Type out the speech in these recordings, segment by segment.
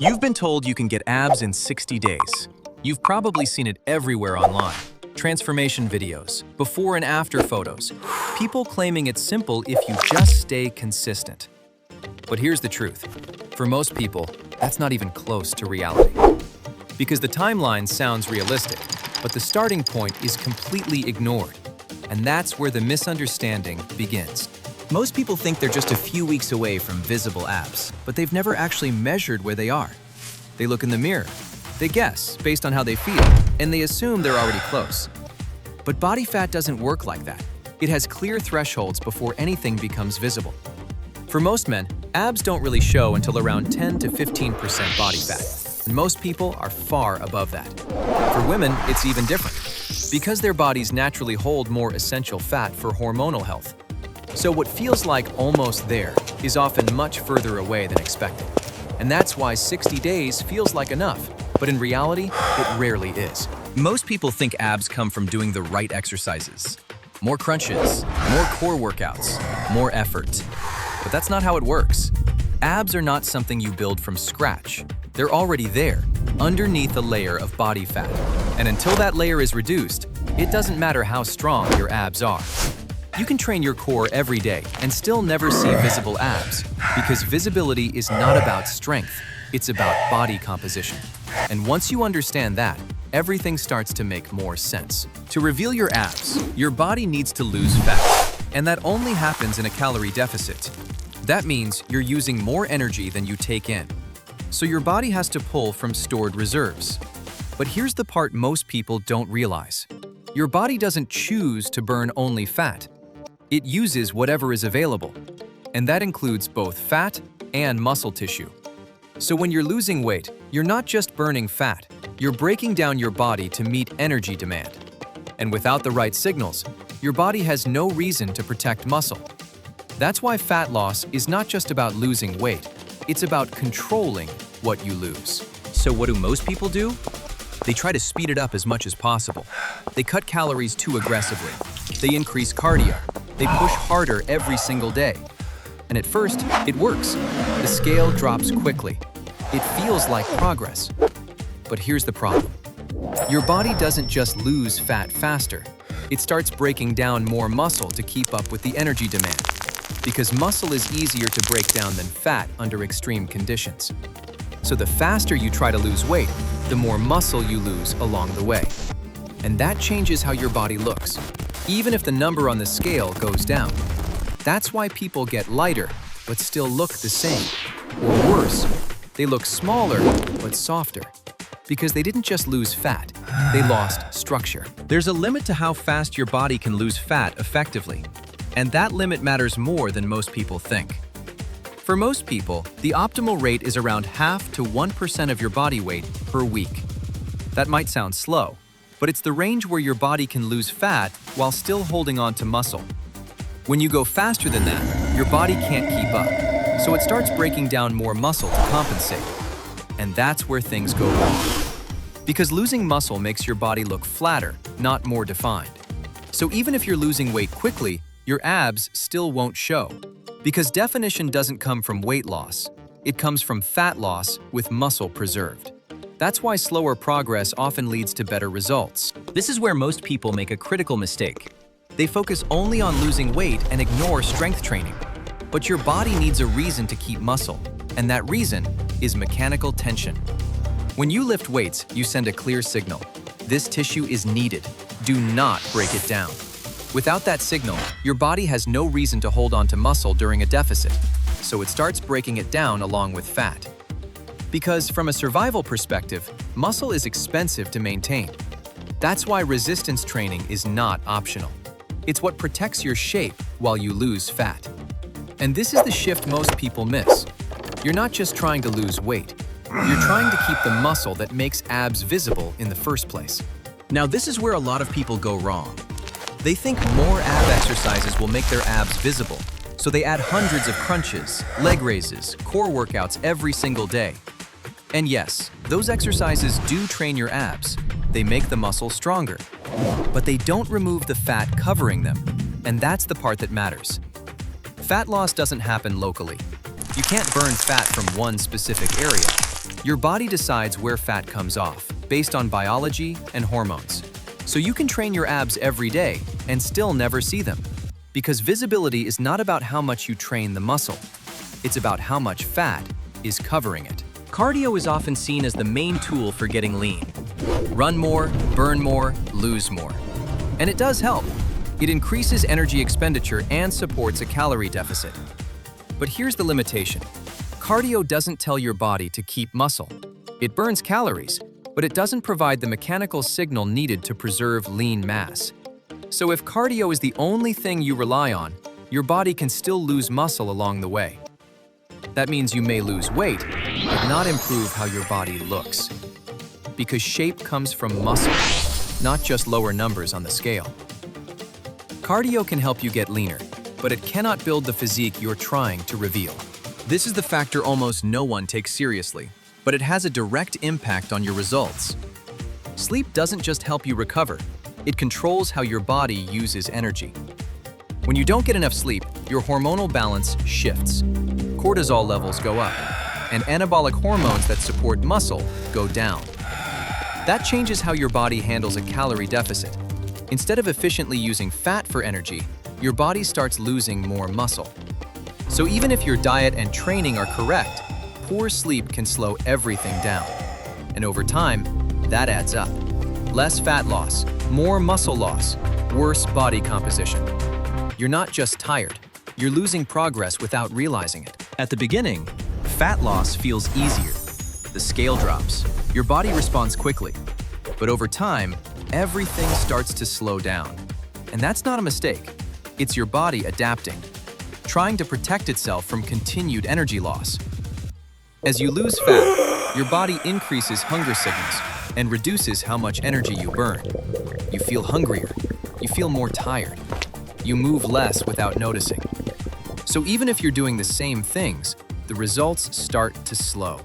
You've been told you can get abs in 60 days. You've probably seen it everywhere online. Transformation videos, before and after photos. People claiming it's simple if you just stay consistent. But here's the truth. For most people, that's not even close to reality. Because the timeline sounds realistic, but the starting point is completely ignored. And that's where the misunderstanding begins. Most people think they're just a few weeks away from visible abs, but they've never actually measured where they are. They look in the mirror, they guess based on how they feel, and they assume they're already close. But body fat doesn't work like that. It has clear thresholds before anything becomes visible. For most men, abs don't really show until around 10 to 15% body fat, and most people are far above that. For women, it's even different, because their bodies naturally hold more essential fat for hormonal health. So what feels like almost there is often much further away than expected. And that's why 60 days feels like enough, but in reality, it rarely is. Most people think abs come from doing the right exercises. More crunches, more core workouts, more effort. But that's not how it works. Abs are not something you build from scratch. They're already there, underneath a layer of body fat. And until that layer is reduced, it doesn't matter how strong your abs are. You can train your core every day and still never see visible abs, because visibility is not about strength, it's about body composition. And once you understand that, everything starts to make more sense. To reveal your abs, your body needs to lose fat, and that only happens in a calorie deficit. That means you're using more energy than you take in. So your body has to pull from stored reserves. But here's the part most people don't realize. Your body doesn't choose to burn only fat. It uses whatever is available, and that includes both fat and muscle tissue. So when you're losing weight, you're not just burning fat, you're breaking down your body to meet energy demand. And without the right signals, your body has no reason to protect muscle. That's why fat loss is not just about losing weight, it's about controlling what you lose. So what do most people do? They try to speed it up as much as possible. They cut calories too aggressively. They increase cardio. They push harder every single day. And at first, it works. The scale drops quickly. It feels like progress. But here's the problem. Your body doesn't just lose fat faster. It starts breaking down more muscle to keep up with the energy demand. Because muscle is easier to break down than fat under extreme conditions. So the faster you try to lose weight, the more muscle you lose along the way. And that changes how your body looks, even if the number on the scale goes down. That's why people get lighter, but still look the same. Or worse, they look smaller, but softer. Because they didn't just lose fat, they lost structure. There's a limit to how fast your body can lose fat effectively. And that limit matters more than most people think. For most people, the optimal rate is around 0.5 to 1% of your body weight per week. That might sound slow, but it's the range where your body can lose fat while still holding on to muscle. When you go faster than that, your body can't keep up, so it starts breaking down more muscle to compensate. And that's where things go wrong. Because losing muscle makes your body look flatter, not more defined. So even if you're losing weight quickly, your abs still won't show. Because definition doesn't come from weight loss, it comes from fat loss with muscle preserved. That's why slower progress often leads to better results. This is where most people make a critical mistake. They focus only on losing weight and ignore strength training. But your body needs a reason to keep muscle, and that reason is mechanical tension. When you lift weights, you send a clear signal. This tissue is needed. Do not break it down. Without that signal, your body has no reason to hold on to muscle during a deficit, so it starts breaking it down along with fat. Because from a survival perspective, muscle is expensive to maintain. That's why resistance training is not optional. It's what protects your shape while you lose fat. And this is the shift most people miss. You're not just trying to lose weight. You're trying to keep the muscle that makes abs visible in the first place. Now, this is where a lot of people go wrong. They think more ab exercises will make their abs visible, so they add hundreds of crunches, leg raises, core workouts every single day. And yes, those exercises do train your abs. They make the muscle stronger. But they don't remove the fat covering them, and that's the part that matters. Fat loss doesn't happen locally. You can't burn fat from one specific area. Your body decides where fat comes off based on biology and hormones. So you can train your abs every day and still never see them. Because visibility is not about how much you train the muscle. It's about how much fat is covering it. Cardio is often seen as the main tool for getting lean. Run more, burn more, lose more. And it does help. It increases energy expenditure and supports a calorie deficit. But here's the limitation. Cardio doesn't tell your body to keep muscle. It burns calories, but it doesn't provide the mechanical signal needed to preserve lean mass. So if cardio is the only thing you rely on, your body can still lose muscle along the way. That means you may lose weight, but not improve how your body looks. Because shape comes from muscle, not just lower numbers on the scale. Cardio can help you get leaner, but it cannot build the physique you're trying to reveal. This is the factor almost no one takes seriously, but it has a direct impact on your results. Sleep doesn't just help you recover, it controls how your body uses energy. When you don't get enough sleep, your hormonal balance shifts. Cortisol levels go up, and anabolic hormones that support muscle go down. That changes how your body handles a calorie deficit. Instead of efficiently using fat for energy, your body starts losing more muscle. So even if your diet and training are correct, poor sleep can slow everything down. And over time, that adds up. Less fat loss, more muscle loss, worse body composition. You're not just tired, you're losing progress without realizing it. At the beginning, fat loss feels easier. The scale drops, your body responds quickly. But over time, everything starts to slow down. And that's not a mistake, it's your body adapting, trying to protect itself from continued energy loss. As you lose fat, your body increases hunger signals and reduces how much energy you burn. You feel hungrier, you feel more tired. You move less without noticing. So even if you're doing the same things, the results start to slow.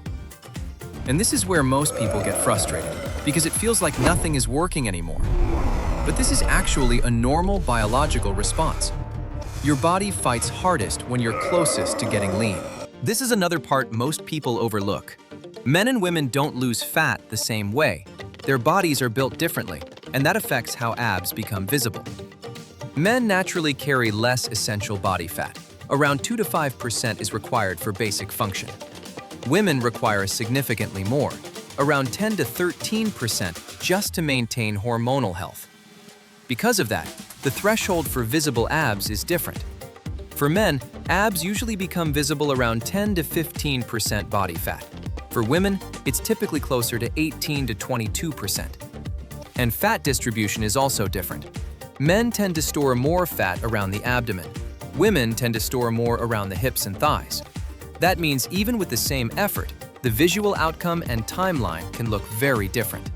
And this is where most people get frustrated, because it feels like nothing is working anymore. But this is actually a normal biological response. Your body fights hardest when you're closest to getting lean. This is another part most people overlook. Men and women don't lose fat the same way. Their bodies are built differently, and that affects how abs become visible. Men naturally carry less essential body fat. Around 2 to 5% is required for basic function. Women require significantly more, around 10 to 13% just to maintain hormonal health. Because of that, the threshold for visible abs is different. For men, abs usually become visible around 10 to 15% body fat. For women, it's typically closer to 18 to 22%. And fat distribution is also different. Men tend to store more fat around the abdomen. Women tend to store more around the hips and thighs. That means even with the same effort, the visual outcome and timeline can look very different.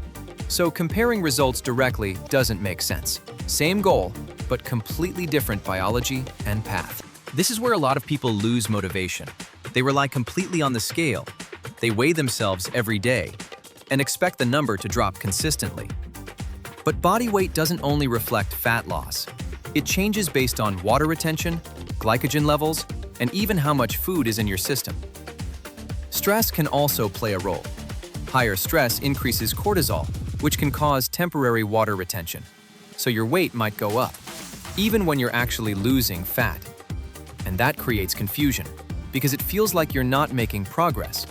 So comparing results directly doesn't make sense. Same goal, but completely different biology and path. This is where a lot of people lose motivation. They rely completely on the scale. They weigh themselves every day and expect the number to drop consistently. But body weight doesn't only reflect fat loss. It changes based on water retention, glycogen levels, and even how much food is in your system. Stress can also play a role. Higher stress increases cortisol, which can cause temporary water retention. So your weight might go up, even when you're actually losing fat. And that creates confusion, because it feels like you're not making progress.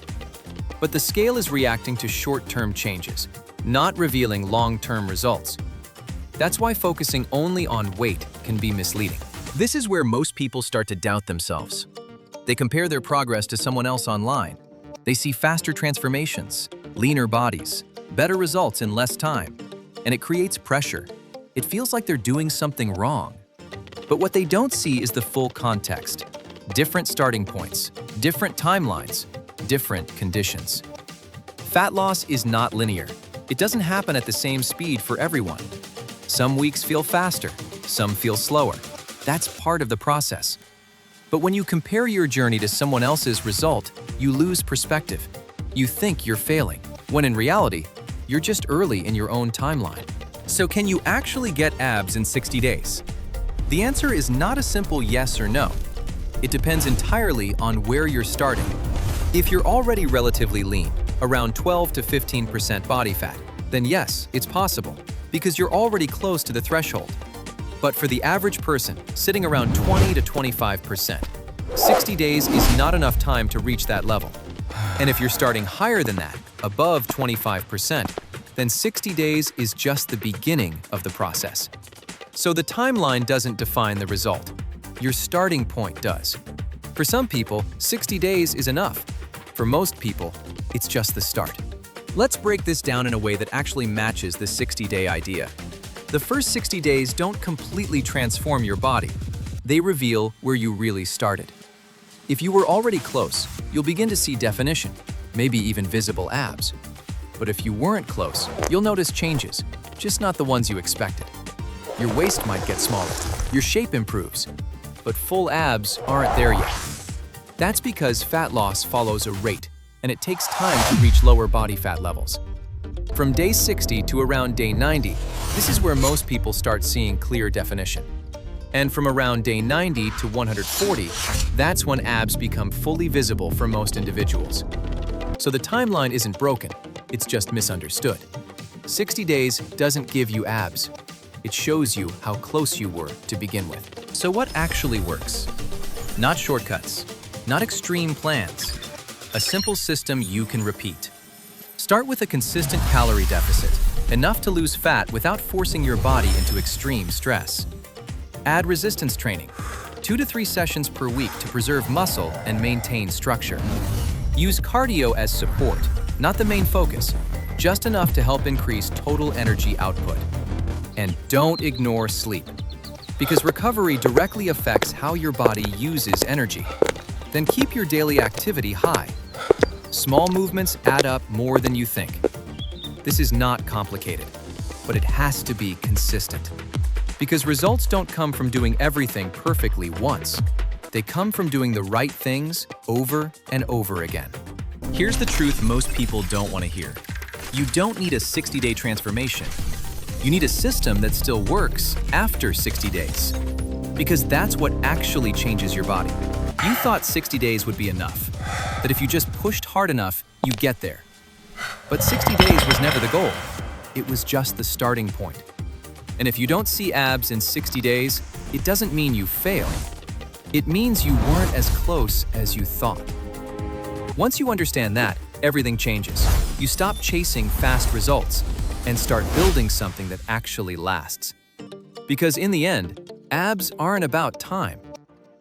But the scale is reacting to short-term changes, not revealing long-term results. That's why focusing only on weight can be misleading. This is where most people start to doubt themselves. They compare their progress to someone else online. They see faster transformations, leaner bodies, better results in less time, and it creates pressure. It feels like they're doing something wrong. But what they don't see is the full context. Different starting points, different timelines, different conditions. Fat loss is not linear. It doesn't happen at the same speed for everyone. Some weeks feel faster, some feel slower. That's part of the process. But when you compare your journey to someone else's result, you lose perspective. You think you're failing, when in reality, you're just early in your own timeline. So can you actually get abs in 60 days? The answer is not a simple yes or no. It depends entirely on where you're starting. If you're already relatively lean, around 12 to 15% body fat, then yes, it's possible, because you're already close to the threshold. But for the average person, sitting around 20 to 25%, 60 days is not enough time to reach that level. And if you're starting higher than that, above 25%, then 60 days is just the beginning of the process. So the timeline doesn't define the result. Your starting point does. For some people, 60 days is enough. For most people, it's just the start. Let's break this down in a way that actually matches the 60-day idea. The first 60 days don't completely transform your body. They reveal where you really started. If you were already close, you'll begin to see definition, maybe even visible abs. But if you weren't close, you'll notice changes, just not the ones you expected. Your waist might get smaller, your shape improves, but full abs aren't there yet. That's because fat loss follows a rate, and it takes time to reach lower body fat levels. From day 60 to around day 90, this is where most people start seeing clear definition. And from around day 90 to 140, that's when abs become fully visible for most individuals. So the timeline isn't broken, it's just misunderstood. 60 days doesn't give you abs. It shows you how close you were to begin with. So what actually works? Not shortcuts, not extreme plans. A simple system you can repeat. Start with a consistent calorie deficit, enough to lose fat without forcing your body into extreme stress. Add resistance training, 2 to 3 sessions per week to preserve muscle and maintain structure. Use cardio as support, not the main focus, just enough to help increase total energy output. And don't ignore sleep, because recovery directly affects how your body uses energy. Then keep your daily activity high. Small movements add up more than you think. This is not complicated, but it has to be consistent. Because results don't come from doing everything perfectly once. They come from doing the right things over and over again. Here's the truth most people don't want to hear. You don't need a 60-day transformation. You need a system that still works after 60 days. Because that's what actually changes your body. You thought 60 days would be enough, that if you just pushed hard enough, you get there. But 60 days was never the goal. It was just the starting point. And if you don't see abs in 60 days, it doesn't mean you failed. It means you weren't as close as you thought. Once you understand that, everything changes. You stop chasing fast results and start building something that actually lasts. Because in the end, abs aren't about time.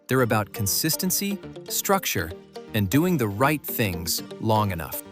They're about consistency, structure, and doing the right things long enough.